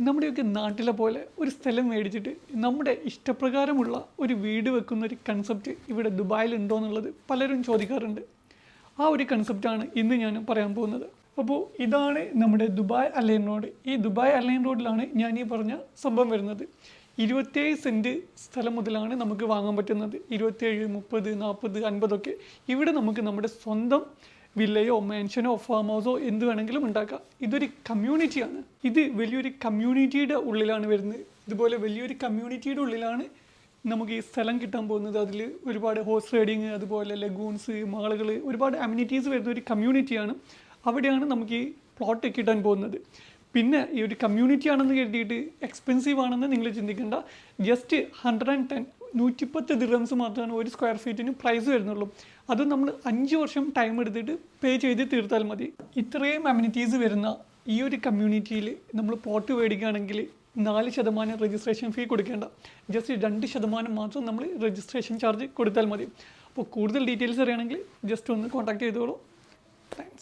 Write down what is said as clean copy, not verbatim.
നമ്മുടെയൊക്കെ നാട്ടിലെ പോലെ ഒരു സ്ഥലം മേടിച്ചിട്ട് നമ്മുടെ ഇഷ്ടപ്രകാരമുള്ള ഒരു വീട് വെക്കുന്ന ഒരു കൺസെപ്റ്റ് ഇവിടെ ദുബായിൽ ഉണ്ടോ എന്നുള്ളത് പലരും ചോദിക്കാറുണ്ട്. ആ ഒരു കൺസെപ്റ്റാണ് ഇന്ന് ഞാൻ പറയാൻ പോകുന്നത്. അപ്പോൾ ഇതാണ് നമ്മുടെ ദുബായ് അലൈൻ റോഡ്. ഈ ദുബായ് അലൈൻ റോഡിലാണ് ഞാൻ ഈ പറഞ്ഞ സംഭവം വരുന്നത്. 27 സെൻറ്റ് സ്ഥലം മുതലാണ് നമുക്ക് വാങ്ങാൻ പറ്റുന്നത്. 27, 30, 40, 50 ഇവിടെ നമുക്ക് നമ്മുടെ സ്വന്തം വില്ലയോ മാൻഷനോ ഫാം ഹൗസോ എന്ത് വേണമെങ്കിലും ഉണ്ടാക്കാം. ഇതൊരു കമ്മ്യൂണിറ്റിയാണ്. ഇത് വലിയൊരു കമ്മ്യൂണിറ്റിയുടെ ഉള്ളിലാണ് വരുന്നത്. ഇതുപോലെ വലിയൊരു കമ്മ്യൂണിറ്റിയുടെ ഉള്ളിലാണ് നമുക്ക് ഈ സ്ഥലം കിട്ടാൻ പോകുന്നത്. അതിൽ ഒരുപാട് ഹോഴ്സ് റൈഡിങ്, അതുപോലെ ലഗൂൺസ്, മാളുകൾ, ഒരുപാട് അമ്യൂണിറ്റീസ് വരുന്ന ഒരു കമ്മ്യൂണിറ്റിയാണ്. അവിടെയാണ് നമുക്ക് ഈ പ്ലോട്ട് കിട്ടാൻ പോകുന്നത്. പിന്നെ ഈ ഒരു കമ്മ്യൂണിറ്റി ആണെന്ന് കരുതിയിട്ട് എക്സ്പെൻസീവ് ആണെന്ന് നിങ്ങൾ ചിന്തിക്കേണ്ട. ജസ്റ്റ് 110 ദിർഹംസ് മാത്രമാണ് ഒരു സ്ക്വയർ ഫീറ്റിന് പ്രൈസ് വരുന്നുള്ളൂ. അത് നമ്മൾ 5 വർഷം ടൈം എടുത്തിട്ട് പേ ചെയ്ത് തീർത്താൽ മതി. ഇത്രയും അമ്യൂണിറ്റീസ് വരുന്ന ഈ ഒരു കമ്മ്യൂണിറ്റിയിൽ നമ്മൾ പ്ലോട്ട് മേടിക്കുകയാണെങ്കിൽ 4% രജിസ്ട്രേഷൻ ഫീ കൊടുക്കേണ്ട. ജസ്റ്റ് 2% മാത്രം നമ്മൾ രജിസ്ട്രേഷൻ ചാർജ് കൊടുത്താൽ മതി. അപ്പോൾ കൂടുതൽ ഡീറ്റെയിൽസ് അറിയണമെങ്കിൽ ജസ്റ്റ് ഒന്ന് കോൺടാക്ട് ചെയ്തോളൂ. താങ്ക്സ്.